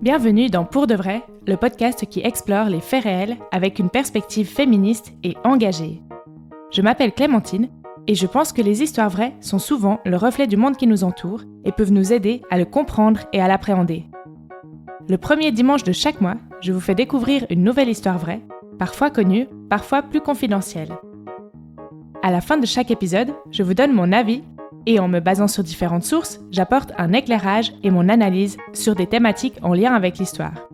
Bienvenue dans Pour de vrai, le podcast qui explore les faits réels avec une perspective féministe et engagée. Je m'appelle Clémentine et je pense que les histoires vraies sont souvent le reflet du monde qui nous entoure et peuvent nous aider à le comprendre et à l'appréhender. Le premier dimanche de chaque mois, je vous fais découvrir une nouvelle histoire vraie, parfois connue, parfois plus confidentielle. À la fin de chaque épisode, je vous donne mon avis et en me basant sur différentes sources, j'apporte un éclairage et mon analyse sur des thématiques en lien avec l'histoire.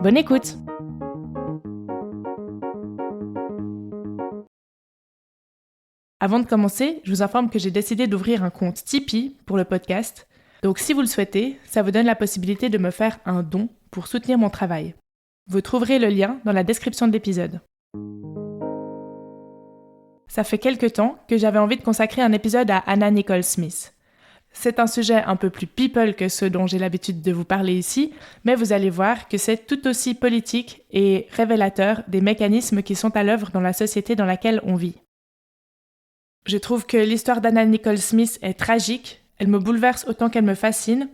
Bonne écoute! Avant de commencer, je vous informe que j'ai décidé d'ouvrir un compte Tipeee pour le podcast. Donc si vous le souhaitez, ça vous donne la possibilité de me faire un don pour soutenir mon travail. Vous trouverez le lien dans la description de l'épisode. Ça fait quelques temps que j'avais envie de consacrer un épisode à Hannah Nicole Smith. C'est un sujet un peu plus people que ceux dont j'ai l'habitude de vous parler ici, mais vous allez voir que c'est tout aussi politique et révélateur des mécanismes qui sont à l'œuvre dans la société dans laquelle on vit. Je trouve que l'histoire d'Hannah Nicole Smith est tragique, elle me bouleverse autant qu'elle me fascine,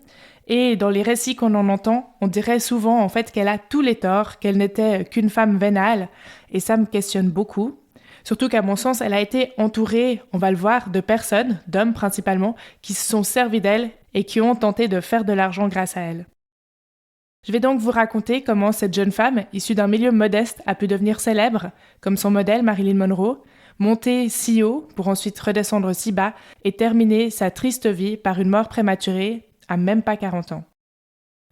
et dans les récits qu'on en entend, on dirait souvent en fait qu'elle a tous les torts, qu'elle n'était qu'une femme vénale, et ça me questionne beaucoup. Surtout qu'à mon sens, elle a été entourée, on va le voir, de personnes, d'hommes principalement, qui se sont servis d'elle et qui ont tenté de faire de l'argent grâce à elle. Je vais donc vous raconter comment cette jeune femme, issue d'un milieu modeste, a pu devenir célèbre, comme son modèle Marilyn Monroe, monter si haut pour ensuite redescendre si bas et terminer sa triste vie par une mort prématurée à même pas 40 ans.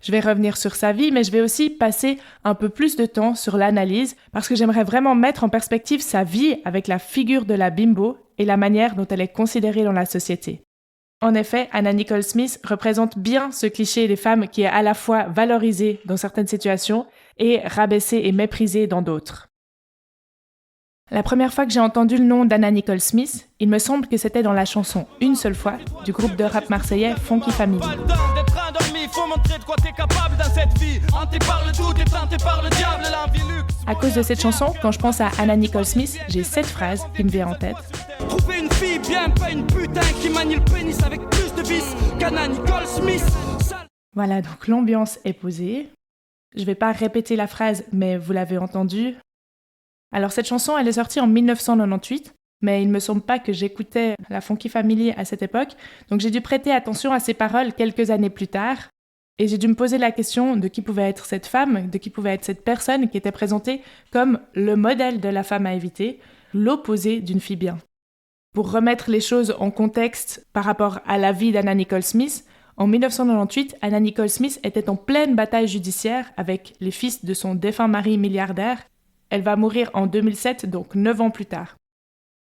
Je vais revenir sur sa vie, mais je vais aussi passer un peu plus de temps sur l'analyse parce que j'aimerais vraiment mettre en perspective sa vie avec la figure de la bimbo et la manière dont elle est considérée dans la société. En effet, Hannah Nicole Smith représente bien ce cliché des femmes qui est à la fois valorisé dans certaines situations et rabaissé et méprisé dans d'autres. La première fois que j'ai entendu le nom d'Hannah Nicole Smith, il me semble que c'était dans la chanson Une seule fois du groupe de rap marseillais Funky Family. À cause de cette chanson, quand je pense à Hannah Nicole Smith, j'ai cette phrase qui me vient en tête. Trouver une fille bien, pas une putain qui manie le pénis avec plus de vis qu'Hannah Nicole Smith. Voilà, donc l'ambiance est posée. Je vais pas répéter la phrase, mais vous l'avez entendue. Alors cette chanson, elle est sortie en 1998, mais il ne me semble pas que j'écoutais la Funky Family à cette époque, donc j'ai dû prêter attention à ses paroles quelques années plus tard, et j'ai dû me poser la question de qui pouvait être cette femme, de qui pouvait être cette personne qui était présentée comme le modèle de la femme à éviter, l'opposé d'une fille bien. Pour remettre les choses en contexte par rapport à la vie d'Hannah Nicole Smith, en 1998, Hannah Nicole Smith était en pleine bataille judiciaire avec les fils de son défunt mari milliardaire. Elle va mourir en 2007, donc 9 ans plus tard.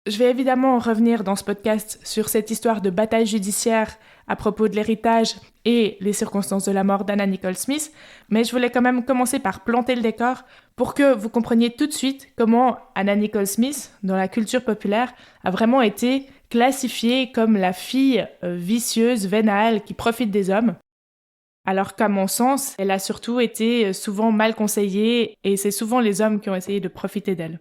Je vais évidemment revenir dans ce podcast sur cette histoire de bataille judiciaire à propos de l'héritage et les circonstances de la mort d'Hannah Nicole Smith, mais je voulais quand même commencer par planter le décor pour que vous compreniez tout de suite comment Hannah Nicole Smith, dans la culture populaire, a vraiment été classifiée comme la fille vicieuse, vénale, qui profite des hommes. Alors qu'à mon sens, elle a surtout été souvent mal conseillée et c'est souvent les hommes qui ont essayé de profiter d'elle.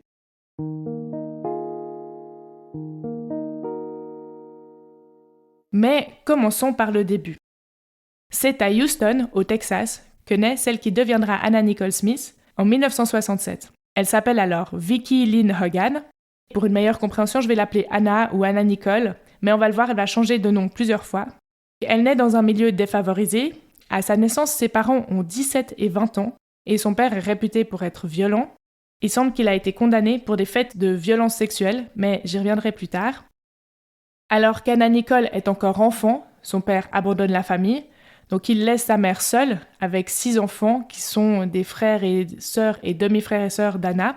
Mais commençons par le début. C'est à Houston, au Texas, que naît celle qui deviendra Hannah Nicole Smith en 1967. Elle s'appelle alors Vicki Lynn Hogan. Pour une meilleure compréhension, je vais l'appeler Hannah ou Hannah Nicole, mais on va le voir, elle va changer de nom plusieurs fois. Elle naît dans un milieu défavorisé. À sa naissance, ses parents ont 17 et 20 ans, et son père est réputé pour être violent. Il semble qu'il a été condamné pour des faits de violence sexuelle, mais j'y reviendrai plus tard. Alors qu'Hannah Nicole est encore enfant, son père abandonne la famille, donc il laisse sa mère seule avec 6 enfants qui sont des frères et sœurs et demi-frères et sœurs d'Hannah,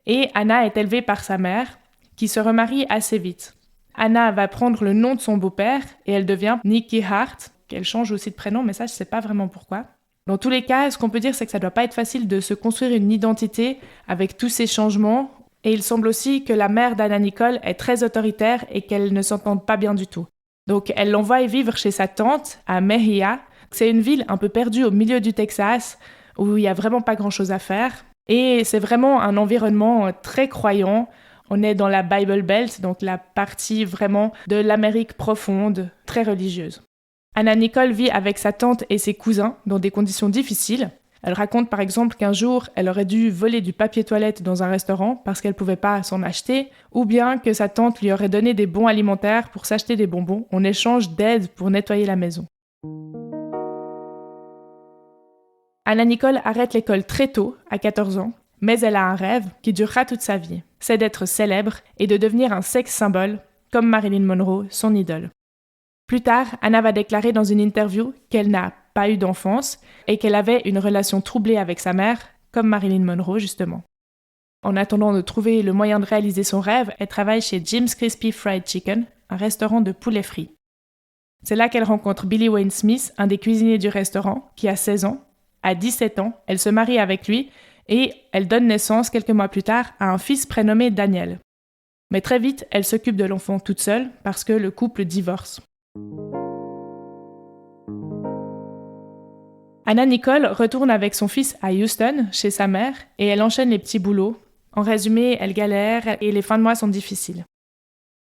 et Hannah est élevée par sa mère, qui se remarie assez vite. Hannah va prendre le nom de son beau-père, et elle devient Nikki Hart, qu'elle change aussi de prénom, mais ça, je ne sais pas vraiment pourquoi. Dans tous les cas, ce qu'on peut dire, c'est que ça ne doit pas être facile de se construire une identité avec tous ces changements. Et il semble aussi que la mère d'Hannah Nicole est très autoritaire et qu'elle ne s'entende pas bien du tout. Donc, elle l'envoie vivre chez sa tante, à Mejia. C'est une ville un peu perdue au milieu du Texas, où il n'y a vraiment pas grand-chose à faire. Et c'est vraiment un environnement très croyant. On est dans la Bible Belt, donc la partie vraiment de l'Amérique profonde, très religieuse. Anna Nicole vit avec sa tante et ses cousins dans des conditions difficiles. Elle raconte par exemple qu'un jour, elle aurait dû voler du papier toilette dans un restaurant parce qu'elle ne pouvait pas s'en acheter, ou bien que sa tante lui aurait donné des bons alimentaires pour s'acheter des bonbons en échange d'aide pour nettoyer la maison. Anna Nicole arrête l'école très tôt, à 14 ans, mais elle a un rêve qui durera toute sa vie. C'est d'être célèbre et de devenir un sex symbole, comme Marilyn Monroe, son idole. Plus tard, Anna va déclarer dans une interview qu'elle n'a pas eu d'enfance et qu'elle avait une relation troublée avec sa mère, comme Marilyn Monroe justement. En attendant de trouver le moyen de réaliser son rêve, elle travaille chez Jim's Crispy Fried Chicken, un restaurant de poulet frit. C'est là qu'elle rencontre Billy Wayne Smith, un des cuisiniers du restaurant, qui a 16 ans. À 17 ans, elle se marie avec lui et elle donne naissance quelques mois plus tard à un fils prénommé Daniel. Mais très vite, elle s'occupe de l'enfant toute seule parce que le couple divorce. Anna Nicole retourne avec son fils à Houston, chez sa mère, et elle enchaîne les petits boulots. En résumé, elle galère et les fins de mois sont difficiles.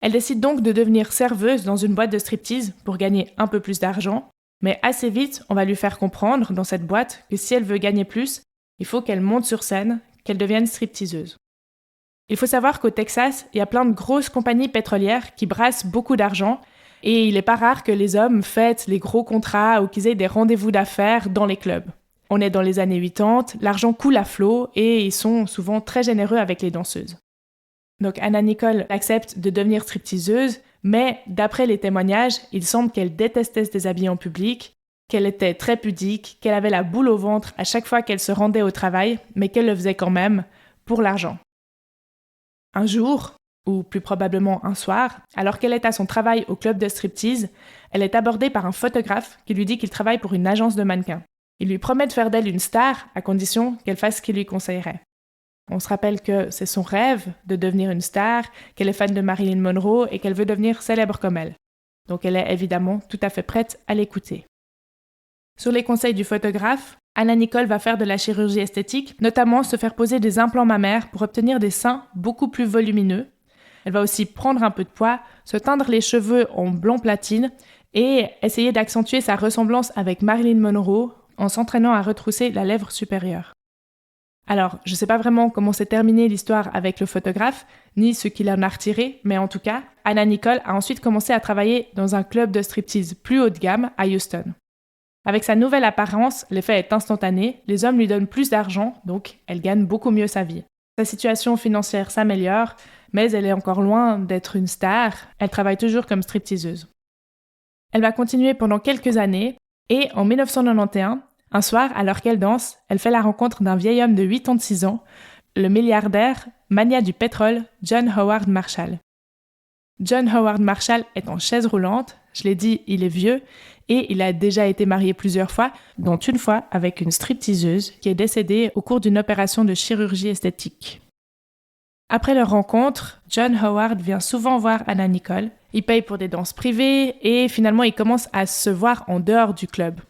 Elle décide donc de devenir serveuse dans une boîte de striptease pour gagner un peu plus d'argent, mais assez vite, on va lui faire comprendre dans cette boîte que si elle veut gagner plus, il faut qu'elle monte sur scène, qu'elle devienne stripteaseuse. Il faut savoir qu'au Texas, il y a plein de grosses compagnies pétrolières qui brassent beaucoup d'argent et il n'est pas rare que les hommes fêtent les gros contrats ou qu'ils aient des rendez-vous d'affaires dans les clubs. On est dans les années 80, l'argent coule à flot et ils sont souvent très généreux avec les danseuses. Donc Anna Nicole accepte de devenir stripteaseuse, mais d'après les témoignages, il semble qu'elle détestait se déshabiller en public, qu'elle était très pudique, qu'elle avait la boule au ventre à chaque fois qu'elle se rendait au travail, mais qu'elle le faisait quand même pour l'argent. Un jour, ou plus probablement un soir, alors qu'elle est à son travail au club de striptease, elle est abordée par un photographe qui lui dit qu'il travaille pour une agence de mannequins. Il lui promet de faire d'elle une star à condition qu'elle fasse ce qu'il lui conseillerait. On se rappelle que c'est son rêve de devenir une star, qu'elle est fan de Marilyn Monroe et qu'elle veut devenir célèbre comme elle. Donc elle est évidemment tout à fait prête à l'écouter. Sur les conseils du photographe, Anna Nicole va faire de la chirurgie esthétique, notamment se faire poser des implants mammaires pour obtenir des seins beaucoup plus volumineux. Elle va aussi prendre un peu de poids, se teindre les cheveux en blond platine et essayer d'accentuer sa ressemblance avec Marilyn Monroe en s'entraînant à retrousser la lèvre supérieure. Alors, je ne sais pas vraiment comment s'est terminée l'histoire avec le photographe, ni ce qu'il en a retiré, mais en tout cas, Anna Nicole a ensuite commencé à travailler dans un club de striptease plus haut de gamme à Houston. Avec sa nouvelle apparence, l'effet est instantané, les hommes lui donnent plus d'argent, donc elle gagne beaucoup mieux sa vie. Sa situation financière s'améliore, mais elle est encore loin d'être une star, elle travaille toujours comme stripteaseuse. Elle va continuer pendant quelques années, et en 1991, un soir, alors qu'elle danse, elle fait la rencontre d'un vieil homme de 86 ans, le milliardaire, magnat du pétrole, John Howard Marshall. John Howard Marshall est en chaise roulante, je l'ai dit, il est vieux, et il a déjà été marié plusieurs fois, dont une fois avec une stripteaseuse qui est décédée au cours d'une opération de chirurgie esthétique. Après leur rencontre, John Howard vient souvent voir Anna Nicole, il paye pour des danses privées, et finalement il commence à se voir en dehors du club.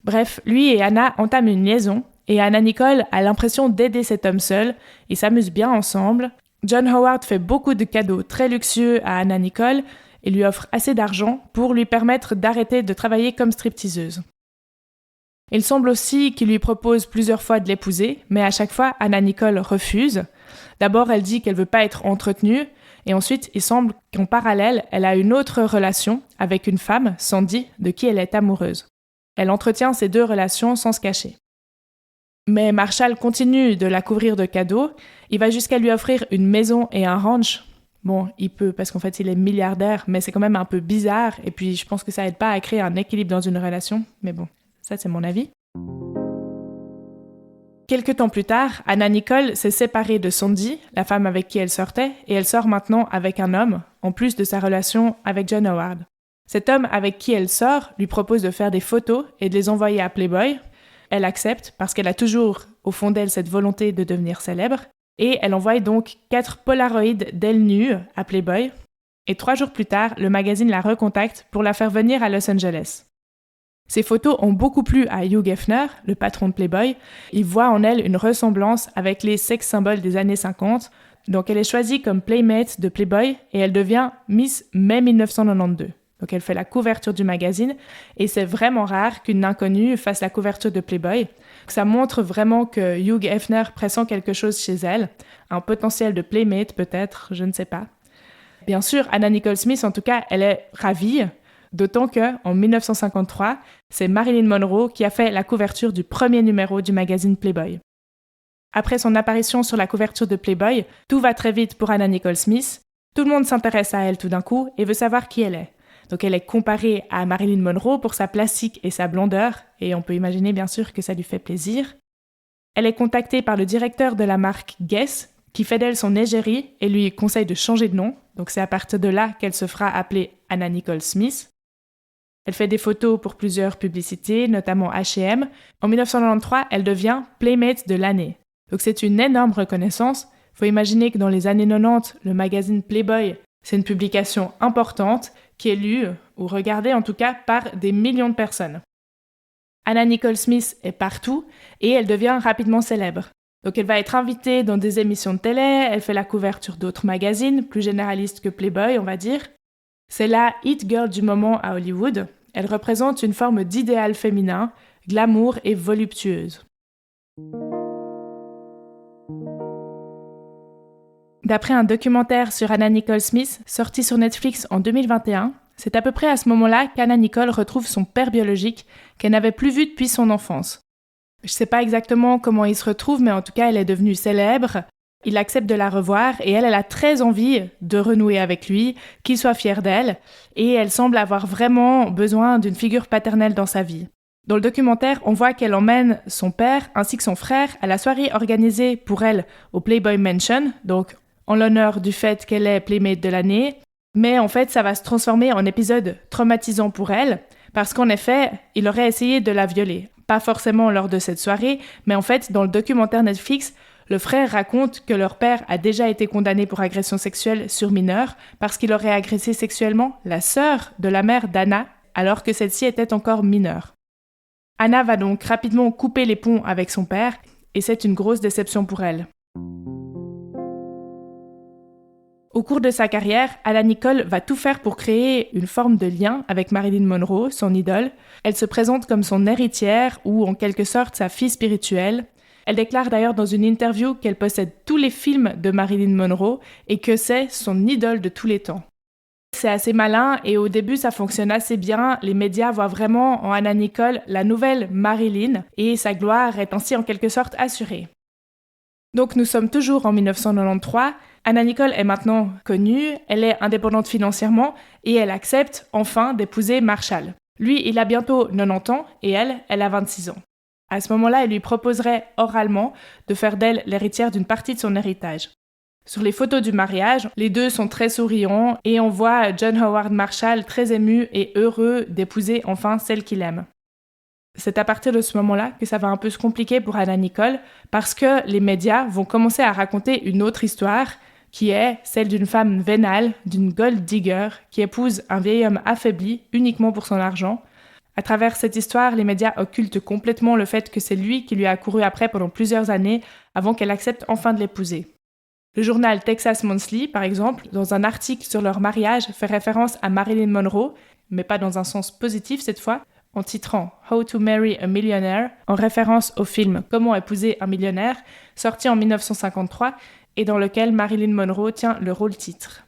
Bref, lui et Anna entament une liaison, et Anna Nicole a l'impression d'aider cet homme seul, ils s'amusent bien ensemble. John Howard fait beaucoup de cadeaux très luxueux à Anna Nicole et lui offre assez d'argent pour lui permettre d'arrêter de travailler comme stripteaseuse. Il semble aussi qu'il lui propose plusieurs fois de l'épouser, mais à chaque fois, Anna Nicole refuse. D'abord, elle dit qu'elle ne veut pas être entretenue, et ensuite, il semble qu'en parallèle, elle a une autre relation avec une femme, Sandy, de qui elle est amoureuse. Elle entretient ces deux relations sans se cacher. Mais Marshall continue de la couvrir de cadeaux, il va jusqu'à lui offrir une maison et un ranch. Bon, il peut parce qu'en fait il est milliardaire, mais c'est quand même un peu bizarre, et puis je pense que ça aide pas à créer un équilibre dans une relation, mais bon, ça c'est mon avis. Quelques temps plus tard, Anna Nicole s'est séparée de Sandy, la femme avec qui elle sortait, et elle sort maintenant avec un homme, en plus de sa relation avec John Howard. Cet homme avec qui elle sort lui propose de faire des photos et de les envoyer à Playboy. Elle accepte parce qu'elle a toujours au fond d'elle cette volonté de devenir célèbre, et elle envoie donc 4 polaroïds d'elle nue à Playboy, et 3 jours plus tard, le magazine la recontacte pour la faire venir à Los Angeles. Ces photos ont beaucoup plu à Hugh Hefner, le patron de Playboy. Il voit en elle une ressemblance avec les sex symboles des années 50, donc elle est choisie comme playmate de Playboy et elle devient Miss Mai 1992. Donc elle fait la couverture du magazine et c'est vraiment rare qu'une inconnue fasse la couverture de Playboy. Ça montre vraiment que Hugh Hefner pressent quelque chose chez elle, un potentiel de playmate peut-être, je ne sais pas. Bien sûr, Anna Nicole Smith, en tout cas, elle est ravie, d'autant qu'en 1953, c'est Marilyn Monroe qui a fait la couverture du premier numéro du magazine Playboy. Après son apparition sur la couverture de Playboy, tout va très vite pour Anna Nicole Smith. Tout le monde s'intéresse à elle tout d'un coup et veut savoir qui elle est. Donc elle est comparée à Marilyn Monroe pour sa plastique et sa blondeur, et on peut imaginer bien sûr que ça lui fait plaisir. Elle est contactée par le directeur de la marque Guess, qui fait d'elle son égérie et lui conseille de changer de nom. Donc c'est à partir de là qu'elle se fera appeler Anna Nicole Smith. Elle fait des photos pour plusieurs publicités, notamment H&M. En 1993, elle devient Playmate de l'année. Donc c'est une énorme reconnaissance. Il faut imaginer que dans les années 90, le magazine Playboy, c'est une publication importante qui est lue, ou regardée en tout cas, par des millions de personnes. Anna Nicole Smith est partout et elle devient rapidement célèbre. Donc elle va être invitée dans des émissions de télé, elle fait la couverture d'autres magazines, plus généralistes que Playboy, on va dire. C'est la hit girl du moment à Hollywood. Elle représente une forme d'idéal féminin, glamour et voluptueuse. D'après un documentaire sur Anna Nicole Smith, sorti sur Netflix en 2021, c'est à peu près à ce moment-là qu'Anna Nicole retrouve son père biologique, qu'elle n'avait plus vu depuis son enfance. Je ne sais pas exactement comment il se retrouve, mais en tout cas, elle est devenue célèbre. Il accepte de la revoir et elle a très envie de renouer avec lui, qu'il soit fier d'elle, et elle semble avoir vraiment besoin d'une figure paternelle dans sa vie. Dans le documentaire, on voit qu'elle emmène son père ainsi que son frère à la soirée organisée pour elle au Playboy Mansion, donc en l'honneur du fait qu'elle est Playmate de l'année. Mais en fait, ça va se transformer en épisode traumatisant pour elle, parce qu'en effet, il aurait essayé de la violer. Pas forcément lors de cette soirée, mais en fait, dans le documentaire Netflix, le frère raconte que leur père a déjà été condamné pour agression sexuelle sur mineur parce qu'il aurait agressé sexuellement la sœur de la mère d'Anna, alors que celle-ci était encore mineure. Anna va donc rapidement couper les ponts avec son père, et c'est une grosse déception pour elle. Au cours de sa carrière, Anna Nicole va tout faire pour créer une forme de lien avec Marilyn Monroe, son idole. Elle se présente comme son héritière ou en quelque sorte sa fille spirituelle. Elle déclare d'ailleurs dans une interview qu'elle possède tous les films de Marilyn Monroe et que c'est son idole de tous les temps. C'est assez malin et au début ça fonctionne assez bien. Les médias voient vraiment en Anna Nicole la nouvelle Marilyn et sa gloire est ainsi en quelque sorte assurée. Donc nous sommes toujours en 1993. Anna Nicole est maintenant connue, elle est indépendante financièrement et elle accepte enfin d'épouser Marshall. Lui, il a bientôt 90 ans et elle a 26 ans. À ce moment-là, elle lui proposerait oralement de faire d'elle l'héritière d'une partie de son héritage. Sur les photos du mariage, les deux sont très souriants et on voit John Howard Marshall très ému et heureux d'épouser enfin celle qu'il aime. C'est à partir de ce moment-là que ça va un peu se compliquer pour Anna Nicole parce que les médias vont commencer à raconter une autre histoire qui est celle d'une femme vénale, d'une gold digger qui épouse un vieil homme affaibli uniquement pour son argent. À travers cette histoire, les médias occultent complètement le fait que c'est lui qui lui a couru après pendant plusieurs années avant qu'elle accepte enfin de l'épouser. Le journal Texas Monthly, par exemple, dans un article sur leur mariage, fait référence à Marilyn Monroe, mais pas dans un sens positif cette fois, en titrant « How to Marry a Millionaire », en référence au film « Comment épouser un millionnaire », sorti en 1953, et dans lequel Marilyn Monroe tient le rôle titre.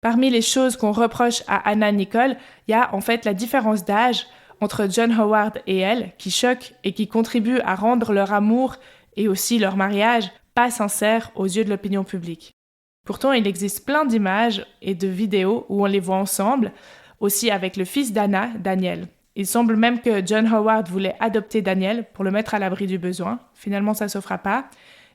Parmi les choses qu'on reproche à Anna Nicole, il y a en fait la différence d'âge entre John Howard et elle, qui choque et qui contribue à rendre leur amour et aussi leur mariage pas sincère aux yeux de l'opinion publique. Pourtant, il existe plein d'images et de vidéos où on les voit ensemble, aussi avec le fils d'Anna, Daniel. Il semble même que John Howard voulait adopter Daniel pour le mettre à l'abri du besoin. Finalement, ça ne se fera pas.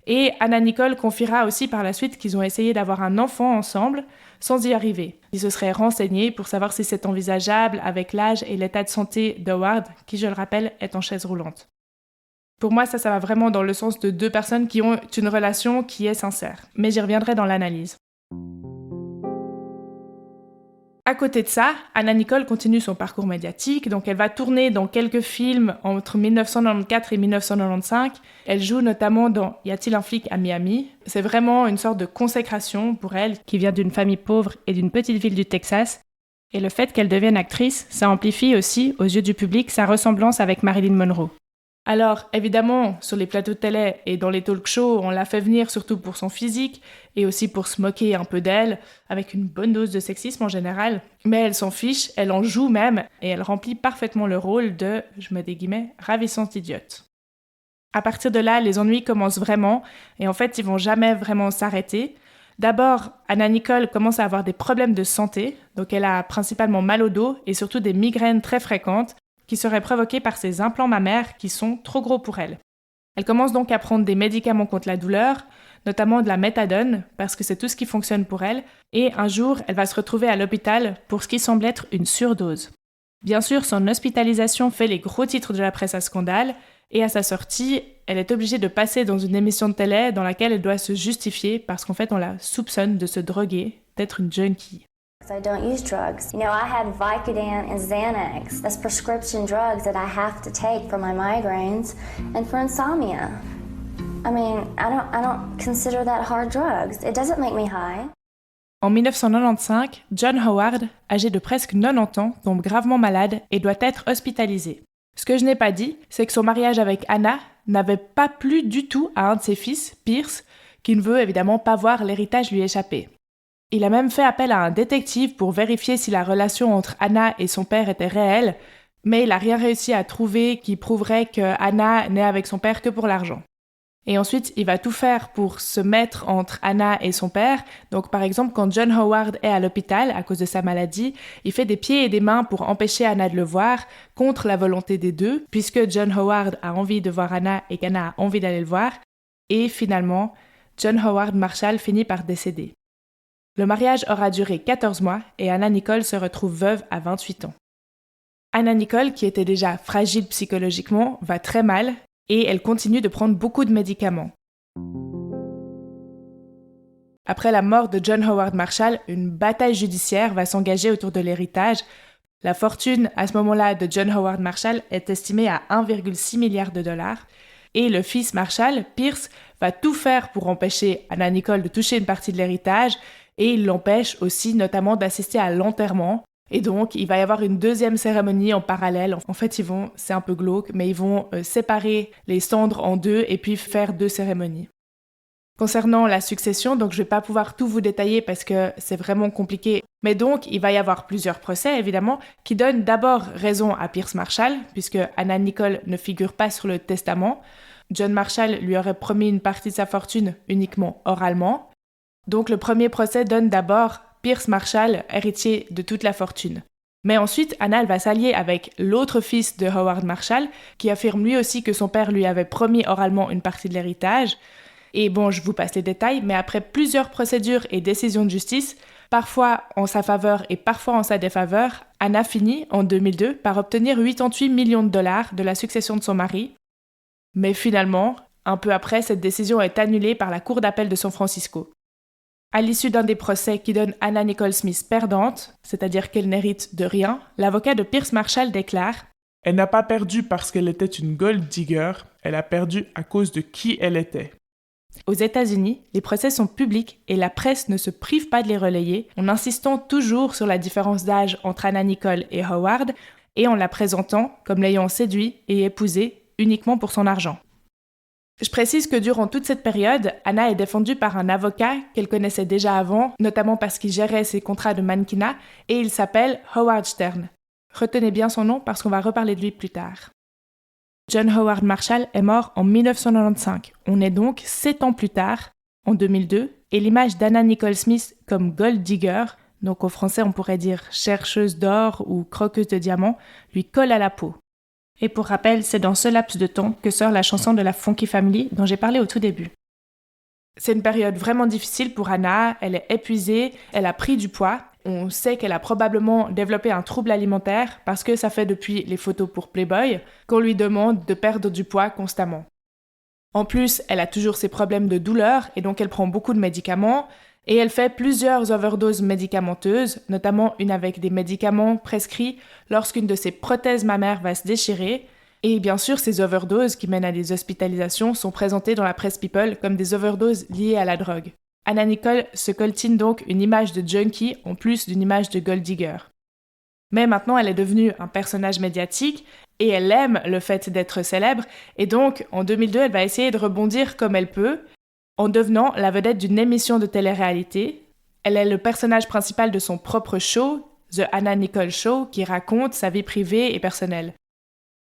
Et Anna Nicole confiera aussi par la suite qu'ils ont essayé d'avoir un enfant ensemble sans y arriver. Ils se seraient renseignés pour savoir si c'est envisageable avec l'âge et l'état de santé d'Howard, qui, je le rappelle, est en chaise roulante. Pour moi, ça va vraiment dans le sens de deux personnes qui ont une relation qui est sincère. Mais j'y reviendrai dans l'analyse. À côté de ça, Anna Nicole continue son parcours médiatique, donc elle va tourner dans quelques films entre 1994 et 1995. Elle joue notamment dans Y a-t-il un flic à Miami ? C'est vraiment une sorte de consécration pour elle, qui vient d'une famille pauvre et d'une petite ville du Texas. Et le fait qu'elle devienne actrice, ça amplifie aussi, aux yeux du public, sa ressemblance avec Marilyn Monroe. Alors, évidemment, sur les plateaux de télé et dans les talk-shows, on l'a fait venir surtout pour son physique et aussi pour se moquer un peu d'elle, avec une bonne dose de sexisme en général. Mais elle s'en fiche, elle en joue même, et elle remplit parfaitement le rôle de, je mets des guillemets, ravissante idiote. À partir de là, les ennuis commencent vraiment, et en fait, ils vont jamais vraiment s'arrêter. D'abord, Anna Nicole commence à avoir des problèmes de santé, donc elle a principalement mal au dos et surtout des migraines très fréquentes, qui seraient provoquées par ses implants mammaires qui sont trop gros pour elle. Elle commence donc à prendre des médicaments contre la douleur, notamment de la méthadone, parce que c'est tout ce qui fonctionne pour elle, et un jour, elle va se retrouver à l'hôpital pour ce qui semble être une surdose. Bien sûr, son hospitalisation fait les gros titres de la presse à scandale, et à sa sortie, elle est obligée de passer dans une émission de télé dans laquelle elle doit se justifier parce qu'en fait, on la soupçonne de se droguer, d'être une junkie. I don't use drugs. You know, I had Vicodin and Xanax. That's prescription drugs that I have to take for my migraines and for insomnia. I mean, I don't consider that hard drugs. It doesn't make me high. En 1995, John Howard, âgé de presque 90 ans, tombe gravement malade et doit être hospitalisé. Ce que je n'ai pas dit, c'est que son mariage avec Anna n'avait pas plu du tout à un de ses fils, Pierce, qui ne veut évidemment pas voir l'héritage lui échapper. Il a même fait appel à un détective pour vérifier si la relation entre Anna et son père était réelle, mais il n'a rien réussi à trouver qui prouverait que Anna n'est avec son père que pour l'argent. Et ensuite, il va tout faire pour se mettre entre Anna et son père. Donc par exemple, quand John Howard est à l'hôpital à cause de sa maladie, il fait des pieds et des mains pour empêcher Anna de le voir, contre la volonté des deux, puisque John Howard a envie de voir Anna et qu'Anna a envie d'aller le voir. Et finalement, John Howard Marshall finit par décéder. Le mariage aura duré 14 mois et Anna Nicole se retrouve veuve à 28 ans. Anna Nicole, qui était déjà fragile psychologiquement, va très mal et elle continue de prendre beaucoup de médicaments. Après la mort de John Howard Marshall, une bataille judiciaire va s'engager autour de l'héritage. La fortune, à ce moment-là, de John Howard Marshall est estimée à 1,6 milliard de dollars. Et le fils Marshall, Pierce, va tout faire pour empêcher Anna Nicole de toucher une partie de l'héritage et il l'empêche aussi notamment d'assister à l'enterrement. Et donc, il va y avoir une deuxième cérémonie en parallèle. En fait, c'est un peu glauque, mais ils vont séparer les cendres en deux et puis faire 2 cérémonies. Concernant la succession, donc je ne vais pas pouvoir tout vous détailler parce que c'est vraiment compliqué. Mais donc, il va y avoir plusieurs procès, évidemment, qui donnent d'abord raison à Pierce Marshall, puisque Anna Nicole ne figure pas sur le testament. John Marshall lui aurait promis une partie de sa fortune uniquement oralement. Donc, le premier procès donne d'abord Pierce Marshall, héritier de toute la fortune. Mais ensuite, Anna va s'allier avec l'autre fils de Howard Marshall, qui affirme lui aussi que son père lui avait promis oralement une partie de l'héritage. Et bon, je vous passe les détails, mais après plusieurs procédures et décisions de justice, parfois en sa faveur et parfois en sa défaveur, Anna finit, en 2002, par obtenir 88 millions de dollars de la succession de son mari. Mais finalement, un peu après, cette décision est annulée par la Cour d'appel de San Francisco. À l'issue d'un des procès qui donne Anna Nicole Smith perdante, c'est-à-dire qu'elle n'hérite de rien, l'avocat de Pierce Marshall déclare « Elle n'a pas perdu parce qu'elle était une gold digger, elle a perdu à cause de qui elle était. » Aux États-Unis, les procès sont publics et la presse ne se prive pas de les relayer, en insistant toujours sur la différence d'âge entre Anna Nicole et Howard et en la présentant comme l'ayant séduit et épousé uniquement pour son argent. Je précise que durant toute cette période, Anna est défendue par un avocat qu'elle connaissait déjà avant, notamment parce qu'il gérait ses contrats de mannequinat, et il s'appelle Howard Stern. Retenez bien son nom parce qu'on va reparler de lui plus tard. John Howard Marshall est mort en 1995. On est donc 7 ans plus tard, en 2002, et l'image d'Anna Nicole Smith comme gold digger, donc en français on pourrait dire chercheuse d'or ou croqueuse de diamants, lui colle à la peau. Et pour rappel, c'est dans ce laps de temps que sort la chanson de la Funky Family dont j'ai parlé au tout début. C'est une période vraiment difficile pour Anna, elle est épuisée, elle a pris du poids. On sait qu'elle a probablement développé un trouble alimentaire parce que ça fait depuis les photos pour Playboy qu'on lui demande de perdre du poids constamment. En plus, elle a toujours ses problèmes de douleur et donc elle prend beaucoup de médicaments et elle fait plusieurs overdoses médicamenteuses, notamment une avec des médicaments prescrits lorsqu'une de ses prothèses mammaires va se déchirer. Et bien sûr, ces overdoses qui mènent à des hospitalisations sont présentées dans la presse People comme des overdoses liées à la drogue. Anna Nicole se coltine donc une image de junkie en plus d'une image de gold digger. Mais maintenant, elle est devenue un personnage médiatique et elle aime le fait d'être célèbre. Et donc, en 2002, elle va essayer de rebondir comme elle peut en devenant la vedette d'une émission de télé-réalité. Elle est le personnage principal de son propre show, The Anna Nicole Show, qui raconte sa vie privée et personnelle.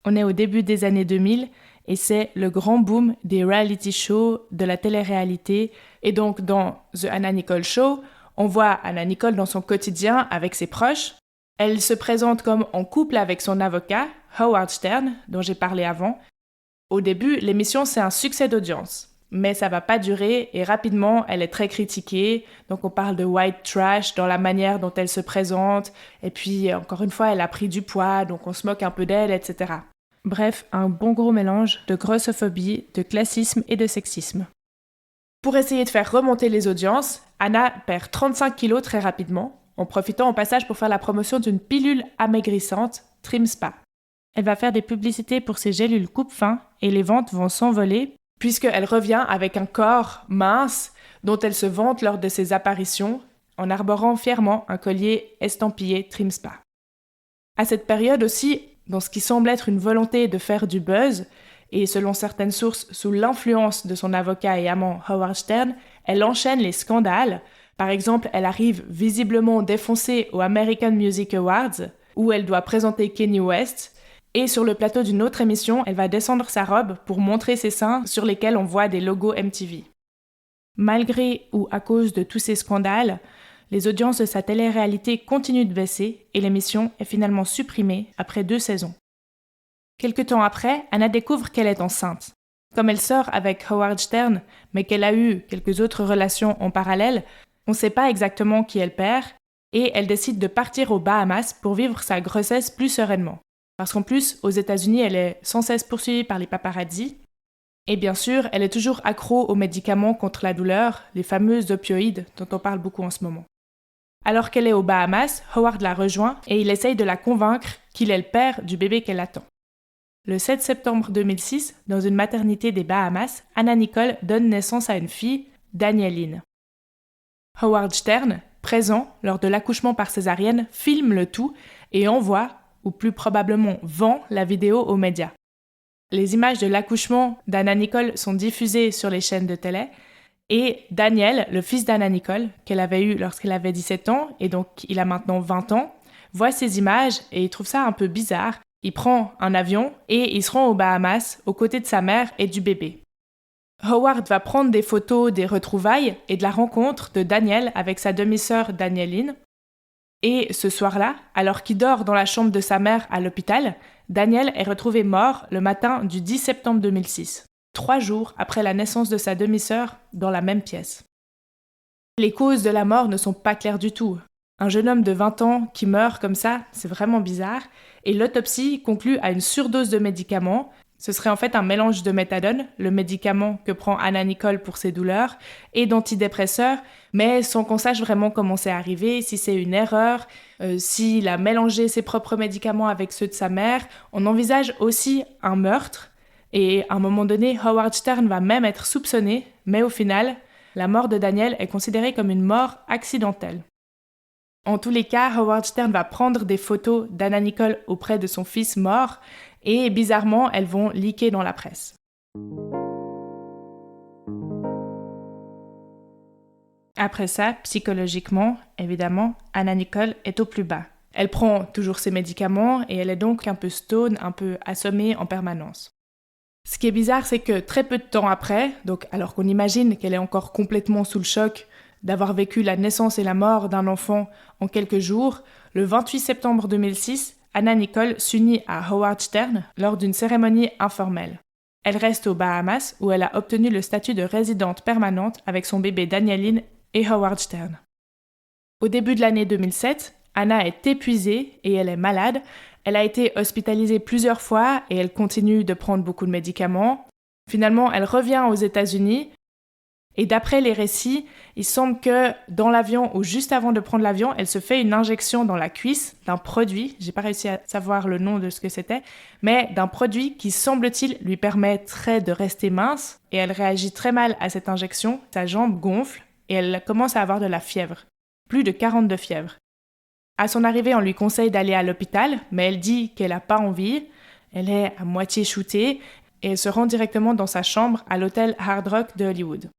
On est au début des années 2000 et c'est le grand boom des reality shows, de la télé-réalité. Et donc, dans The Anna Nicole Show, on voit Anna Nicole dans son quotidien avec ses proches. Elle se présente comme en couple avec son avocat, Howard Stern, dont j'ai parlé avant. Au début, l'émission, c'est un succès d'audience. Mais ça va pas durer et rapidement, elle est très critiquée. Donc on parle de white trash dans la manière dont elle se présente. Et puis, encore une fois, elle a pris du poids, donc on se moque un peu d'elle, etc. Bref, un bon gros mélange de grossophobie, de classisme et de sexisme. Pour essayer de faire remonter les audiences, Anna perd 35 kilos très rapidement, en profitant au passage pour faire la promotion d'une pilule amaigrissante, Trimspa. Elle va faire des publicités pour ses gélules coupe-faim et les ventes vont s'envoler puisqu'elle revient avec un corps mince dont elle se vante lors de ses apparitions en arborant fièrement un collier estampillé Trimspa. À cette période aussi, dans ce qui semble être une volonté de faire du buzz, et selon certaines sources sous l'influence de son avocat et amant Howard Stern, elle enchaîne les scandales. Par exemple, elle arrive visiblement défoncée aux American Music Awards, où elle doit présenter Kanye West, et sur le plateau d'une autre émission, elle va descendre sa robe pour montrer ses seins sur lesquels on voit des logos MTV. Malgré ou à cause de tous ces scandales, les audiences de sa télé-réalité continuent de baisser et l'émission est finalement supprimée après 2 saisons. Quelque temps après, Anna découvre qu'elle est enceinte. Comme elle sort avec Howard Stern, mais qu'elle a eu quelques autres relations en parallèle, on ne sait pas exactement qui elle perd, et elle décide de partir aux Bahamas pour vivre sa grossesse plus sereinement. Parce qu'en plus, aux États-Unis, elle est sans cesse poursuivie par les paparazzis. Et bien sûr, elle est toujours accro aux médicaments contre la douleur, les fameuses opioïdes dont on parle beaucoup en ce moment. Alors qu'elle est aux Bahamas, Howard la rejoint et il essaye de la convaincre qu'il est le père du bébé qu'elle attend. Le 7 septembre 2006, dans une maternité des Bahamas, Anna Nicole donne naissance à une fille, Danieline. Howard Stern, présent lors de l'accouchement par césarienne, filme le tout et envoie, ou plus probablement vend, la vidéo aux médias. Les images de l'accouchement d'Anna Nicole sont diffusées sur les chaînes de télé et Daniel, le fils d'Anna Nicole, qu'elle avait eu lorsqu'elle avait 17 ans et donc il a maintenant 20 ans, voit ces images et il trouve ça un peu bizarre. Il prend un avion et ils se rend aux Bahamas aux côtés de sa mère et du bébé. Howard va prendre des photos des retrouvailles et de la rencontre de Daniel avec sa demi-sœur Danieline. Et ce soir-là, alors qu'il dort dans la chambre de sa mère à l'hôpital, Daniel est retrouvé mort le matin du 10 septembre 2006, 3 jours après la naissance de sa demi-sœur dans la même pièce. Les causes de la mort ne sont pas claires du tout. Un jeune homme de 20 ans qui meurt comme ça, c'est vraiment bizarre. Et l'autopsie conclut à une surdose de médicaments. Ce serait en fait un mélange de méthadone, le médicament que prend Anna Nicole pour ses douleurs, et d'antidépresseurs, mais sans qu'on sache vraiment comment c'est arrivé, si c'est une erreur, s'il a mélangé ses propres médicaments avec ceux de sa mère. On envisage aussi un meurtre, et à un moment donné, Howard Stern va même être soupçonné, mais au final, la mort de Daniel est considérée comme une mort accidentelle. En tous les cas, Howard Stern va prendre des photos d'Anna Nicole auprès de son fils mort et bizarrement, elles vont leaker dans la presse. Après ça, psychologiquement, évidemment, Anna Nicole est au plus bas. Elle prend toujours ses médicaments et elle est donc un peu stone, un peu assommée en permanence. Ce qui est bizarre, c'est que très peu de temps après, donc alors qu'on imagine qu'elle est encore complètement sous le choc d'avoir vécu la naissance et la mort d'un enfant en quelques jours, le 28 septembre 2006, Anna Nicole s'unit à Howard Stern lors d'une cérémonie informelle. Elle reste aux Bahamas où elle a obtenu le statut de résidente permanente avec son bébé Danieline et Howard Stern. Au début de l'année 2007, Anna est épuisée et elle est malade. Elle a été hospitalisée plusieurs fois et elle continue de prendre beaucoup de médicaments. Finalement, elle revient aux États-Unis. Et d'après les récits, il semble que dans l'avion ou juste avant de prendre l'avion, elle se fait une injection dans la cuisse d'un produit, j'ai pas réussi à savoir le nom de ce que c'était, mais d'un produit qui semble-t-il lui permettrait de rester mince et elle réagit très mal à cette injection, sa jambe gonfle et elle commence à avoir de la fièvre, plus de 40 de fièvre. À son arrivée, on lui conseille d'aller à l'hôpital, mais elle dit qu'elle n'a pas envie. Elle est à moitié shootée et elle se rend directement dans sa chambre à l'hôtel Hard Rock de Hollywood.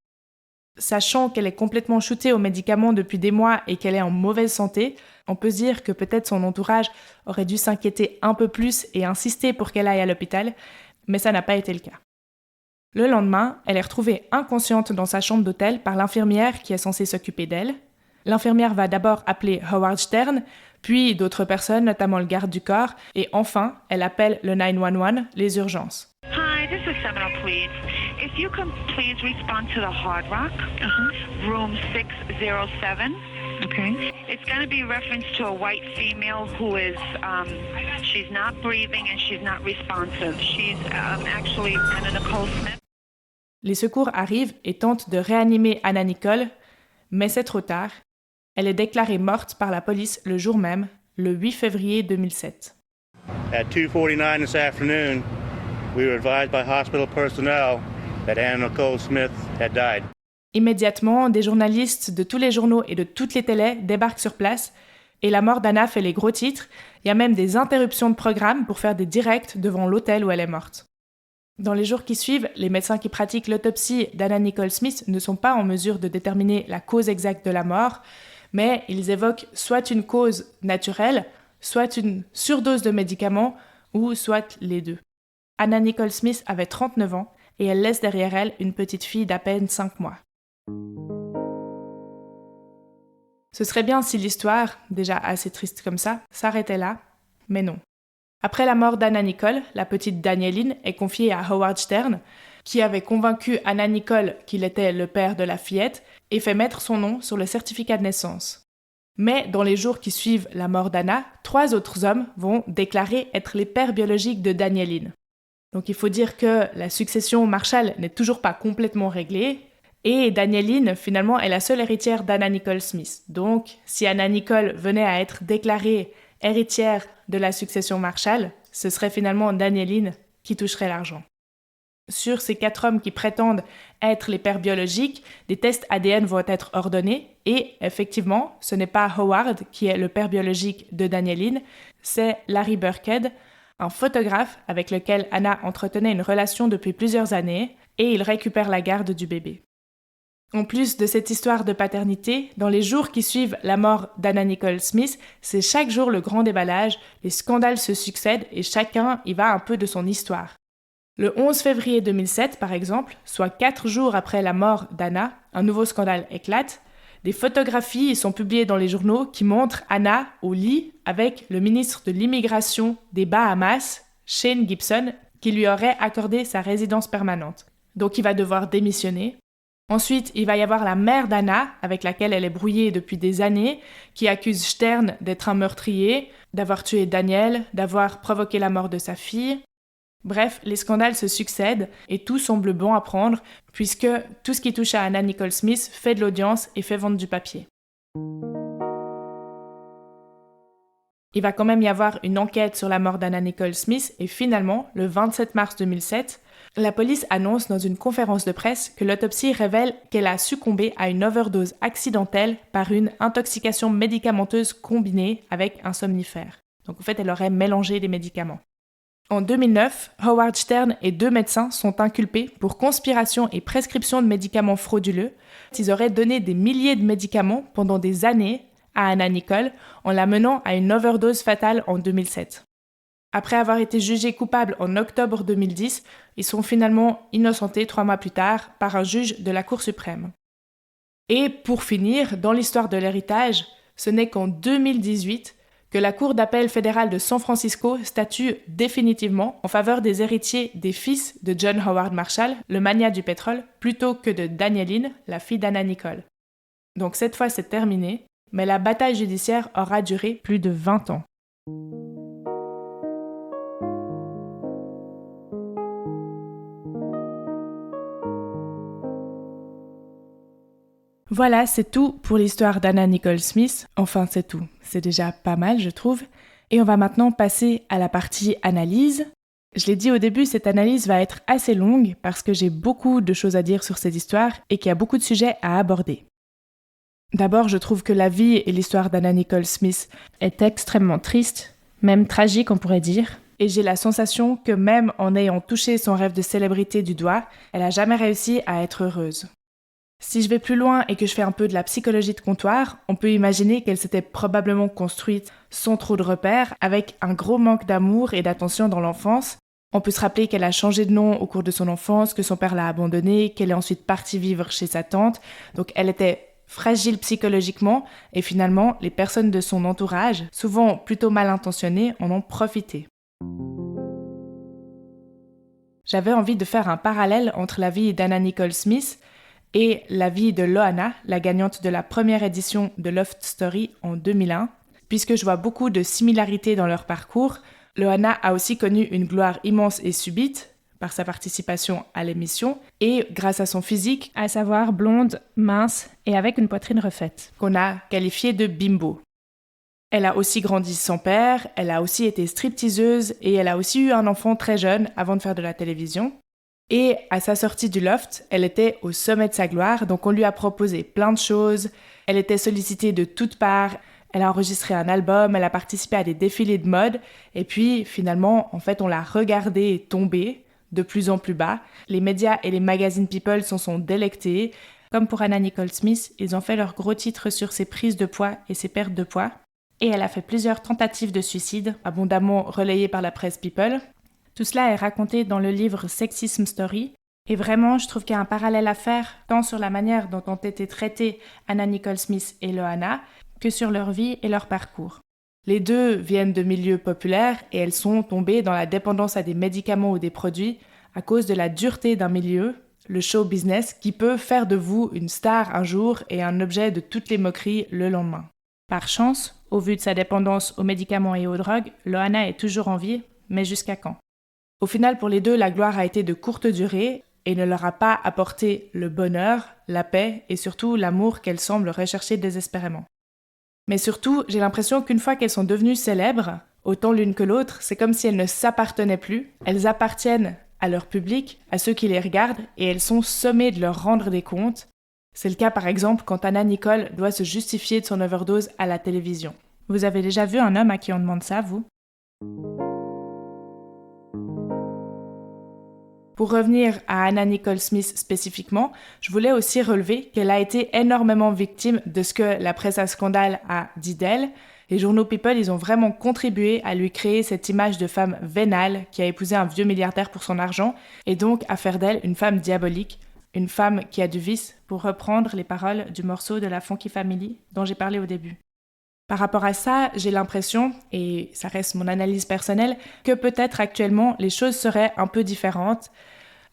Sachant qu'elle est complètement shootée aux médicaments depuis des mois et qu'elle est en mauvaise santé, on peut se dire que peut-être son entourage aurait dû s'inquiéter un peu plus et insister pour qu'elle aille à l'hôpital, mais ça n'a pas été le cas. Le lendemain, elle est retrouvée inconsciente dans sa chambre d'hôtel par l'infirmière qui est censée s'occuper d'elle. L'infirmière va d'abord appeler Howard Stern, puis d'autres personnes, notamment le garde du corps, et enfin, elle appelle le 911, les urgences. Hi, this is Seminole Police. If you can please respond to the Hard Rock, room 607. Okay. It's going to be reference to a white female who is, she's not breathing and she's not responsive. She's actually Anna Nicole Smith. Les secours arrivent et tentent de réanimer Anna Nicole, mais c'est trop tard. Elle est déclarée morte par la police le jour même, le 8 février 2007. At 2:49 this afternoon, we were advised by hospital personnel that Anna Nicole Smith had died. Immédiatement, des journalistes de tous les journaux et de toutes les télés débarquent sur place et la mort d'Anna fait les gros titres. Il y a même des interruptions de programme pour faire des directs devant l'hôtel où elle est morte. Dans les jours qui suivent, les médecins qui pratiquent l'autopsie d'Anna Nicole Smith ne sont pas en mesure de déterminer la cause exacte de la mort, mais ils évoquent soit une cause naturelle, soit une surdose de médicaments, ou soit les deux. Anna Nicole Smith avait 39 ans et elle laisse derrière elle une petite fille d'à peine 5 mois. Ce serait bien si l'histoire, déjà assez triste comme ça, s'arrêtait là, mais non. Après la mort d'Anna Nicole, la petite Daniéline est confiée à Howard Stern, qui avait convaincu Anna Nicole qu'il était le père de la fillette et fait mettre son nom sur le certificat de naissance. Mais dans les jours qui suivent la mort d'Anna, 3 autres hommes vont déclarer être les pères biologiques de Daniéline. Donc il faut dire que la succession Marshall n'est toujours pas complètement réglée, et Daniéline, finalement, est la seule héritière d'Anna Nicole Smith. Donc, si Anna Nicole venait à être déclarée héritière de la succession Marshall, ce serait finalement Daniéline qui toucherait l'argent. Sur ces 4 hommes qui prétendent être les pères biologiques, des tests ADN vont être ordonnés et effectivement, ce n'est pas Howard qui est le père biologique de Daniéline, c'est Larry Burkhead, un photographe avec lequel Anna entretenait une relation depuis plusieurs années et il récupère la garde du bébé. En plus de cette histoire de paternité, dans les jours qui suivent la mort d'Anna Nicole Smith, c'est chaque jour le grand déballage, les scandales se succèdent et chacun y va un peu de son histoire. Le 11 février 2007, par exemple, soit 4 jours après la mort d'Anna, un nouveau scandale éclate. Des photographies sont publiées dans les journaux qui montrent Anna au lit avec le ministre de l'Immigration des Bahamas, Shane Gibson, qui lui aurait accordé sa résidence permanente. Donc il va devoir démissionner. Ensuite, il va y avoir la mère d'Anna, avec laquelle elle est brouillée depuis des années, qui accuse Stern d'être un meurtrier, d'avoir tué Daniel, d'avoir provoqué la mort de sa fille. Bref, les scandales se succèdent et tout semble bon à prendre, puisque tout ce qui touche à Anna Nicole Smith fait de l'audience et fait vendre du papier. Il va quand même y avoir une enquête sur la mort d'Anna Nicole Smith et finalement, le 27 mars 2007, la police annonce dans une conférence de presse que l'autopsie révèle qu'elle a succombé à une overdose accidentelle par une intoxication médicamenteuse combinée avec un somnifère. Donc en fait, elle aurait mélangé des médicaments. En 2009, Howard Stern et 2 médecins sont inculpés pour conspiration et prescription de médicaments frauduleux. Ils auraient donné des milliers de médicaments pendant des années à Anna Nicole en la menant à une overdose fatale en 2007. Après avoir été jugés coupables en octobre 2010, ils sont finalement innocentés 3 mois plus tard par un juge de la Cour suprême. Et pour finir, dans l'histoire de l'héritage, ce n'est qu'en 2018 que la Cour d'appel fédérale de San Francisco statue définitivement en faveur des héritiers des fils de John Howard Marshall, le magnat du pétrole, plutôt que de Daniéline, la fille d'Anna Nicole. Donc cette fois c'est terminé, mais la bataille judiciaire aura duré plus de 20 ans. Voilà, c'est tout pour l'histoire d'Anna Nicole Smith. Enfin, c'est tout. C'est déjà pas mal, je trouve. Et on va maintenant passer à la partie analyse. Je l'ai dit au début, cette analyse va être assez longue parce que j'ai beaucoup de choses à dire sur cette histoire et qu'il y a beaucoup de sujets à aborder. D'abord, je trouve que la vie et l'histoire d'Anna Nicole Smith est extrêmement triste, même tragique on pourrait dire. Et j'ai la sensation que même en ayant touché son rêve de célébrité du doigt, elle n'a jamais réussi à être heureuse. Si je vais plus loin et que je fais un peu de la psychologie de comptoir, on peut imaginer qu'elle s'était probablement construite sans trop de repères, avec un gros manque d'amour et d'attention dans l'enfance. On peut se rappeler qu'elle a changé de nom au cours de son enfance, que son père l'a abandonnée, qu'elle est ensuite partie vivre chez sa tante. Donc elle était fragile psychologiquement et finalement, les personnes de son entourage, souvent plutôt mal intentionnées, en ont profité. J'avais envie de faire un parallèle entre la vie d'Anna Nicole Smith et la vie de Loana, la gagnante de la première édition de Loft Story en 2001, puisque je vois beaucoup de similarités dans leur parcours. Loana a aussi connu une gloire immense et subite par sa participation à l'émission et grâce à son physique, à savoir blonde, mince et avec une poitrine refaite, qu'on a qualifiée de bimbo. Elle a aussi grandi sans père, elle a aussi été stripteaseuse et elle a aussi eu un enfant très jeune avant de faire de la télévision. Et à sa sortie du Loft, elle était au sommet de sa gloire, donc on lui a proposé plein de choses, elle était sollicitée de toutes parts, elle a enregistré un album, elle a participé à des défilés de mode, et puis finalement, en fait, on l'a regardée tomber de plus en plus bas. Les médias et les magazines People s'en sont délectés. Comme pour Anna Nicole Smith, ils ont fait leur gros titre sur ses prises de poids et ses pertes de poids. Et elle a fait plusieurs tentatives de suicide, abondamment relayées par la presse People. Tout cela est raconté dans le livre Sexism Story. Et vraiment, je trouve qu'il y a un parallèle à faire, tant sur la manière dont ont été traitées Anna Nicole Smith et Loana, que sur leur vie et leur parcours. Les deux viennent de milieux populaires et elles sont tombées dans la dépendance à des médicaments ou des produits à cause de la dureté d'un milieu, le show business, qui peut faire de vous une star un jour et un objet de toutes les moqueries le lendemain. Par chance, au vu de sa dépendance aux médicaments et aux drogues, Loana est toujours en vie, mais jusqu'à quand? Au final, pour les deux, la gloire a été de courte durée et ne leur a pas apporté le bonheur, la paix et surtout l'amour qu'elles semblent rechercher désespérément. Mais surtout, j'ai l'impression qu'une fois qu'elles sont devenues célèbres, autant l'une que l'autre, c'est comme si elles ne s'appartenaient plus. Elles appartiennent à leur public, à ceux qui les regardent, et elles sont sommées de leur rendre des comptes. C'est le cas par exemple quand Anna Nicole doit se justifier de son overdose à la télévision. Vous avez déjà vu un homme à qui on demande ça, vous? Pour revenir à Anna Nicole Smith spécifiquement, je voulais aussi relever qu'elle a été énormément victime de ce que la presse à scandale a dit d'elle. Les journaux People, ils ont vraiment contribué à lui créer cette image de femme vénale qui a épousé un vieux milliardaire pour son argent et donc à faire d'elle une femme diabolique, une femme qui a du vice, pour reprendre les paroles du morceau de la Funky Family dont j'ai parlé au début. Par rapport à ça, j'ai l'impression, et ça reste mon analyse personnelle, que peut-être actuellement les choses seraient un peu différentes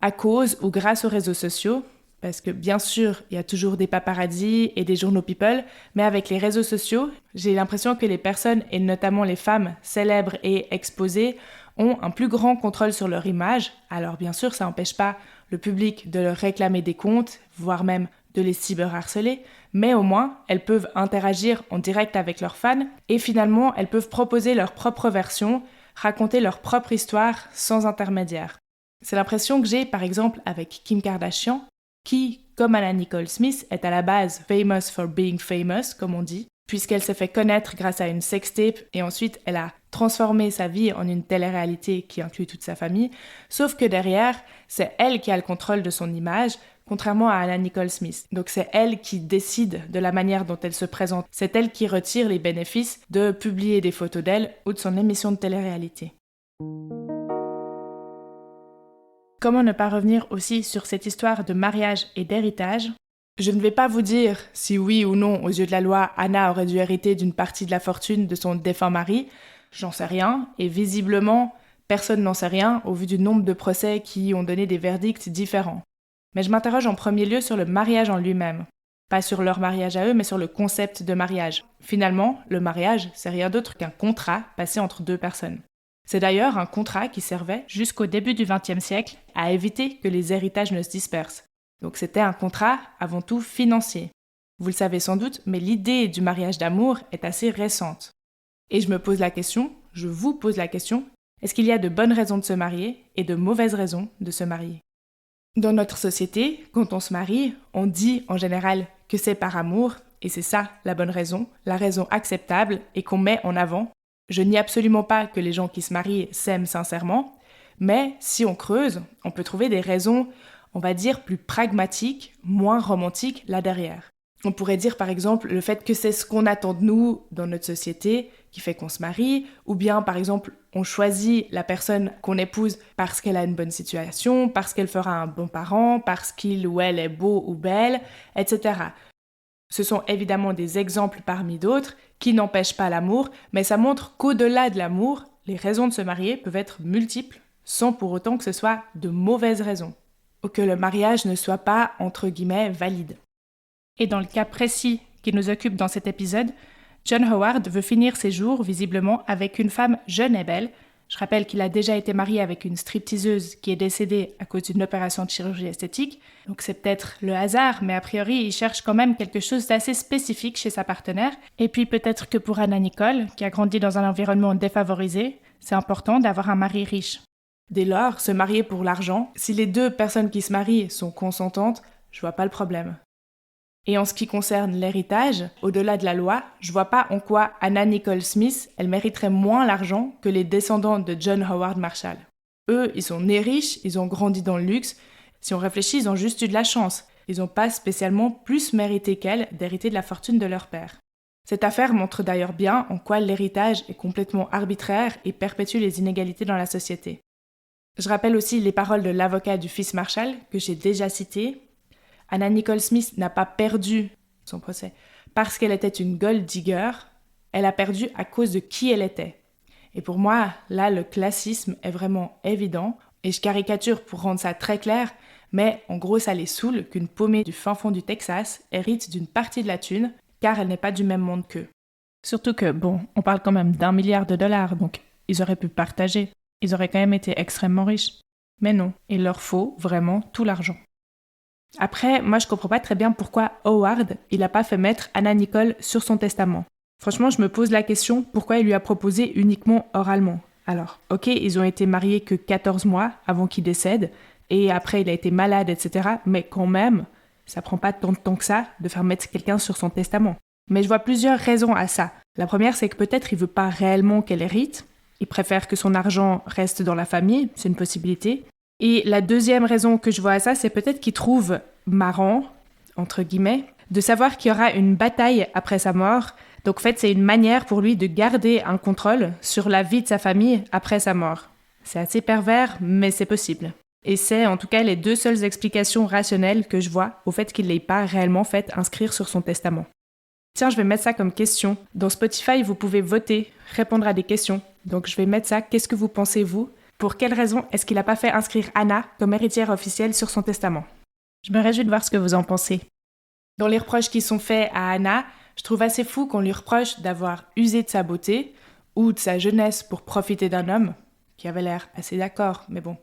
à cause ou grâce aux réseaux sociaux, parce que bien sûr, il y a toujours des paparazzis et des journaux People, mais avec les réseaux sociaux, j'ai l'impression que les personnes, et notamment les femmes célèbres et exposées, ont un plus grand contrôle sur leur image. Alors bien sûr, ça n'empêche pas le public de leur réclamer des comptes, voire même de les cyberharceler, mais au moins, elles peuvent interagir en direct avec leurs fans et finalement, elles peuvent proposer leur propre version, raconter leur propre histoire sans intermédiaire. C'est l'impression que j'ai par exemple avec Kim Kardashian, qui, comme Anna Nicole Smith, est à la base famous for being famous, comme on dit, puisqu'elle s'est fait connaître grâce à une sextape et ensuite elle a transformé sa vie en une télé-réalité qui inclut toute sa famille, sauf que derrière, c'est elle qui a le contrôle de son image, contrairement à Anna Nicole Smith. Donc c'est elle qui décide de la manière dont elle se présente, c'est elle qui retire les bénéfices de publier des photos d'elle ou de son émission de télé-réalité. Comment ne pas revenir aussi sur cette histoire de mariage et d'héritage? Je ne vais pas vous dire si oui ou non, aux yeux de la loi, Anna aurait dû hériter d'une partie de la fortune de son défunt mari. J'en sais rien, et visiblement, personne n'en sait rien au vu du nombre de procès qui ont donné des verdicts différents. Mais je m'interroge en premier lieu sur le mariage en lui-même. Pas sur leur mariage à eux, mais sur le concept de mariage. Finalement, le mariage, c'est rien d'autre qu'un contrat passé entre deux personnes. C'est d'ailleurs un contrat qui servait, jusqu'au début du XXe siècle, à éviter que les héritages ne se dispersent. Donc c'était un contrat avant tout financier. Vous le savez sans doute, mais l'idée du mariage d'amour est assez récente. Et je vous pose la question, est-ce qu'il y a de bonnes raisons de se marier et de mauvaises raisons de se marier? Dans notre société, quand on se marie, on dit en général que c'est par amour, et c'est ça la bonne raison, la raison acceptable et qu'on met en avant. Je nie absolument pas que les gens qui se marient s'aiment sincèrement, mais si on creuse, on peut trouver des raisons, on va dire, plus pragmatiques, moins romantiques là derrière. On pourrait dire par exemple le fait que c'est ce qu'on attend de nous dans notre société qui fait qu'on se marie, ou bien par exemple on choisit la personne qu'on épouse parce qu'elle a une bonne situation, parce qu'elle fera un bon parent, parce qu'il ou elle est beau ou belle, etc. Ce sont évidemment des exemples parmi d'autres qui n'empêchent pas l'amour, mais ça montre qu'au-delà de l'amour, les raisons de se marier peuvent être multiples, sans pour autant que ce soit de mauvaises raisons, ou que le mariage ne soit pas, entre guillemets, valide. Et dans le cas précis qui nous occupe dans cet épisode, John Howard veut finir ses jours, visiblement, avec une femme jeune et belle. Je rappelle qu'il a déjà été marié avec une stripteaseuse qui est décédée à cause d'une opération de chirurgie esthétique. Donc c'est peut-être le hasard, mais a priori, il cherche quand même quelque chose d'assez spécifique chez sa partenaire. Et puis peut-être que pour Anna Nicole, qui a grandi dans un environnement défavorisé, c'est important d'avoir un mari riche. Dès lors, se marier pour l'argent, si les deux personnes qui se marient sont consentantes, je vois pas le problème. Et en ce qui concerne l'héritage, au-delà de la loi, je vois pas en quoi Anna Nicole Smith, elle mériterait moins l'argent que les descendants de John Howard Marshall. Eux, ils sont nés riches, ils ont grandi dans le luxe. Si on réfléchit, ils ont juste eu de la chance. Ils n'ont pas spécialement plus mérité qu'elle d'hériter de la fortune de leur père. Cette affaire montre d'ailleurs bien en quoi l'héritage est complètement arbitraire et perpétue les inégalités dans la société. Je rappelle aussi les paroles de l'avocat du fils Marshall, que j'ai déjà cité. Anna Nicole Smith n'a pas perdu son procès parce qu'elle était une gold digger, elle a perdu à cause de qui elle était. Et pour moi, là, le classisme est vraiment évident, et je caricature pour rendre ça très clair, mais en gros, ça les saoule qu'une paumée du fin fond du Texas hérite d'une partie de la thune, car elle n'est pas du même monde qu'eux. Surtout que, on parle quand même d'1 milliard de dollars, donc ils auraient pu partager. Ils auraient quand même été extrêmement riches. Mais non, il leur faut vraiment tout l'argent. Après, moi je comprends pas très bien pourquoi Howard, il a pas fait mettre Anna Nicole sur son testament. Franchement, je me pose la question pourquoi il lui a proposé uniquement oralement. Alors, ok, ils ont été mariés que 14 mois avant qu'il décède, et après il a été malade, etc. Mais quand même, ça prend pas tant de temps que ça de faire mettre quelqu'un sur son testament. Mais je vois plusieurs raisons à ça. La première, c'est que peut-être il veut pas réellement qu'elle hérite, il préfère que son argent reste dans la famille, c'est une possibilité. Et la deuxième raison que je vois à ça, c'est peut-être qu'il trouve marrant, entre guillemets, de savoir qu'il y aura une bataille après sa mort. Donc en fait, c'est une manière pour lui de garder un contrôle sur la vie de sa famille après sa mort. C'est assez pervers, mais c'est possible. Et c'est en tout cas les deux seules explications rationnelles que je vois au fait qu'il ne l'ait pas réellement fait inscrire sur son testament. Tiens, je vais mettre ça comme question. Dans Spotify, vous pouvez voter, répondre à des questions. Donc je vais mettre ça, qu'est-ce que vous pensez, vous ? Pour quelle raison est-ce qu'il n'a pas fait inscrire Anna comme héritière officielle sur son testament ? Je me réjouis de voir ce que vous en pensez. Dans les reproches qui sont faits à Anna, je trouve assez fou qu'on lui reproche d'avoir usé de sa beauté ou de sa jeunesse pour profiter d'un homme, qui avait l'air assez d'accord, mais bon.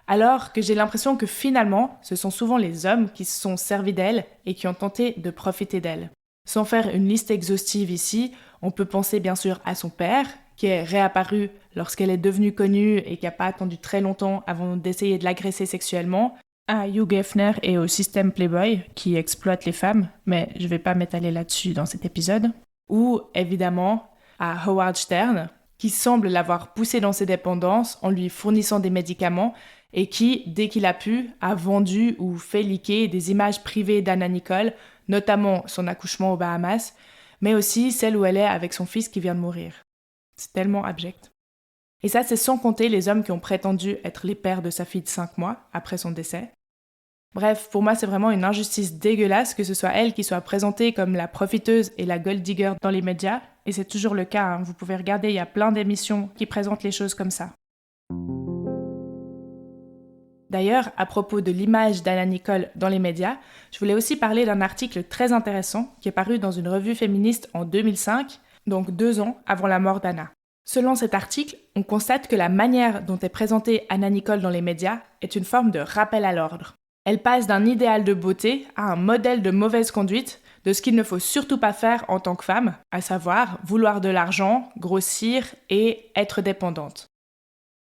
Alors que j'ai l'impression que finalement, ce sont souvent les hommes qui se sont servis d'elle et qui ont tenté de profiter d'elle. Sans faire une liste exhaustive ici, on peut penser bien sûr à son père, qui est réapparu lorsqu'elle est devenue connue et qui n'a pas attendu très longtemps avant d'essayer de l'agresser sexuellement, à Hugh Hefner et au système Playboy qui exploite les femmes, mais je ne vais pas m'étaler là-dessus dans cet épisode, ou évidemment à Howard Stern, qui semble l'avoir poussé dans ses dépendances en lui fournissant des médicaments et qui, dès qu'il a pu, a vendu ou fait leaker des images privées d'Anna Nicole, notamment son accouchement aux Bahamas, mais aussi celle où elle est avec son fils qui vient de mourir. C'est tellement abject. Et ça, c'est sans compter les hommes qui ont prétendu être les pères de sa fille de 5 mois après son décès. Bref, pour moi, c'est vraiment une injustice dégueulasse que ce soit elle qui soit présentée comme la profiteuse et la gold digger dans les médias, et c'est toujours le cas, hein. Vous pouvez regarder, il y a plein d'émissions qui présentent les choses comme ça. D'ailleurs, à propos de l'image d'Anna Nicole dans les médias, je voulais aussi parler d'un article très intéressant qui est paru dans une revue féministe en 2005, donc 2 ans avant la mort d'Anna. Selon cet article, on constate que la manière dont est présentée Anna Nicole dans les médias est une forme de rappel à l'ordre. Elle passe d'un idéal de beauté à un modèle de mauvaise conduite, de ce qu'il ne faut surtout pas faire en tant que femme, à savoir vouloir de l'argent, grossir et être dépendante.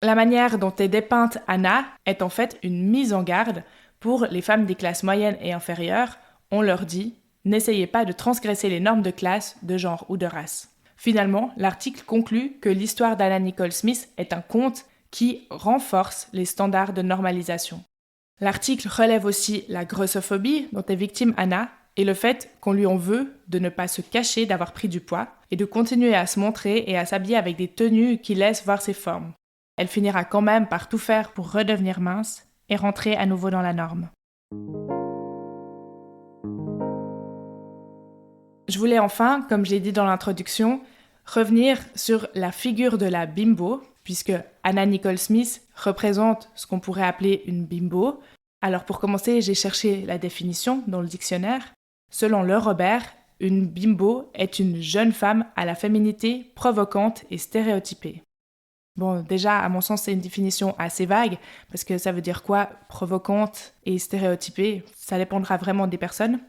La manière dont est dépeinte Anna est en fait une mise en garde pour les femmes des classes moyennes et inférieures. On leur dit N'essayez pas de transgresser les normes de classe, de genre ou de race. Finalement, l'article conclut que l'histoire d'Anna Nicole Smith est un conte qui renforce les standards de normalisation. L'article relève aussi la grossophobie dont est victime Anna et le fait qu'on lui en veut de ne pas se cacher d'avoir pris du poids et de continuer à se montrer et à s'habiller avec des tenues qui laissent voir ses formes. Elle finira quand même par tout faire pour redevenir mince et rentrer à nouveau dans la norme. Je voulais enfin, comme je l'ai dit dans l'introduction, revenir sur la figure de la bimbo, puisque Anna Nicole Smith représente ce qu'on pourrait appeler une bimbo. Alors pour commencer, j'ai cherché la définition dans le dictionnaire. Selon Le Robert, une bimbo est une jeune femme à la féminité provocante et stéréotypée. Bon, déjà, à mon sens, c'est une définition assez vague, parce que ça veut dire quoi, provocante et stéréotypée? Ça dépendra vraiment des personnes.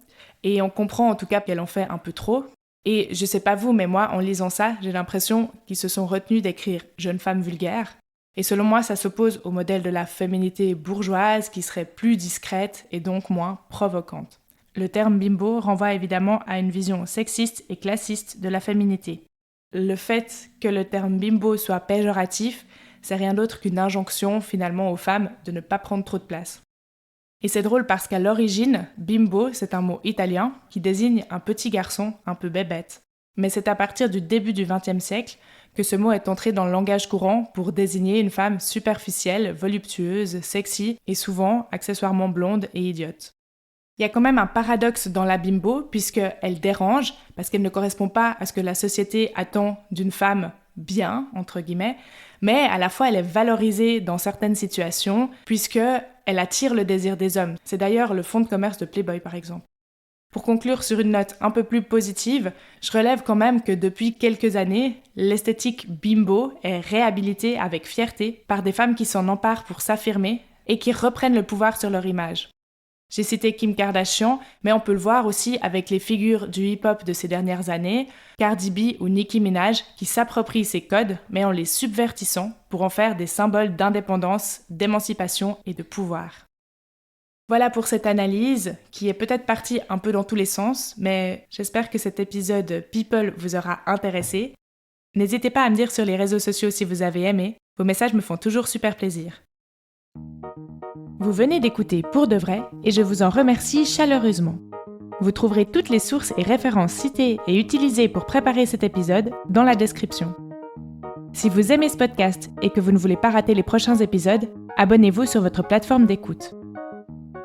Et on comprend en tout cas qu'elle en fait un peu trop. Et je sais pas vous, mais moi, en lisant ça, j'ai l'impression qu'ils se sont retenus d'écrire « jeune femme vulgaire ». Et selon moi, ça s'oppose au modèle de la féminité bourgeoise qui serait plus discrète et donc moins provocante. Le terme bimbo renvoie évidemment à une vision sexiste et classiste de la féminité. Le fait que le terme bimbo soit péjoratif, c'est rien d'autre qu'une injonction finalement aux femmes de ne pas prendre trop de place. Et c'est drôle parce qu'à l'origine, bimbo, c'est un mot italien qui désigne un petit garçon un peu bébête. Mais c'est à partir du début du XXe siècle que ce mot est entré dans le langage courant pour désigner une femme superficielle, voluptueuse, sexy et souvent accessoirement blonde et idiote. Il y a quand même un paradoxe dans la bimbo puisqu'elle dérange parce qu'elle ne correspond pas à ce que la société attend d'une femme bien, entre guillemets, mais à la fois elle est valorisée dans certaines situations puisqu'elle attire le désir des hommes. C'est d'ailleurs le fonds de commerce de Playboy par exemple. Pour conclure sur une note un peu plus positive, je relève quand même que depuis quelques années, l'esthétique bimbo est réhabilitée avec fierté par des femmes qui s'en emparent pour s'affirmer et qui reprennent le pouvoir sur leur image. J'ai cité Kim Kardashian, mais on peut le voir aussi avec les figures du hip-hop de ces dernières années, Cardi B ou Nicki Minaj, qui s'approprient ces codes, mais en les subvertissant pour en faire des symboles d'indépendance, d'émancipation et de pouvoir. Voilà pour cette analyse, qui est peut-être partie un peu dans tous les sens, mais j'espère que cet épisode People vous aura intéressé. N'hésitez pas à me dire sur les réseaux sociaux si vous avez aimé, vos messages me font toujours super plaisir. Vous venez d'écouter Pour de vrai et je vous en remercie chaleureusement. Vous trouverez toutes les sources et références citées et utilisées pour préparer cet épisode dans la description. Si vous aimez ce podcast et que vous ne voulez pas rater les prochains épisodes, abonnez-vous sur votre plateforme d'écoute.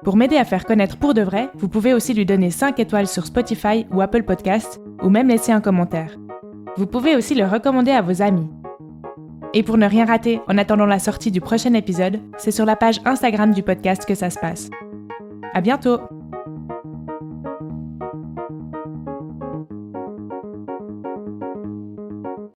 Pour m'aider à faire connaître Pour de vrai, vous pouvez aussi lui donner 5 étoiles sur Spotify ou Apple Podcasts ou même laisser un commentaire. Vous pouvez aussi le recommander à vos amis. Et pour ne rien rater en attendant la sortie du prochain épisode, c'est sur la page Instagram du podcast que ça se passe. À bientôt!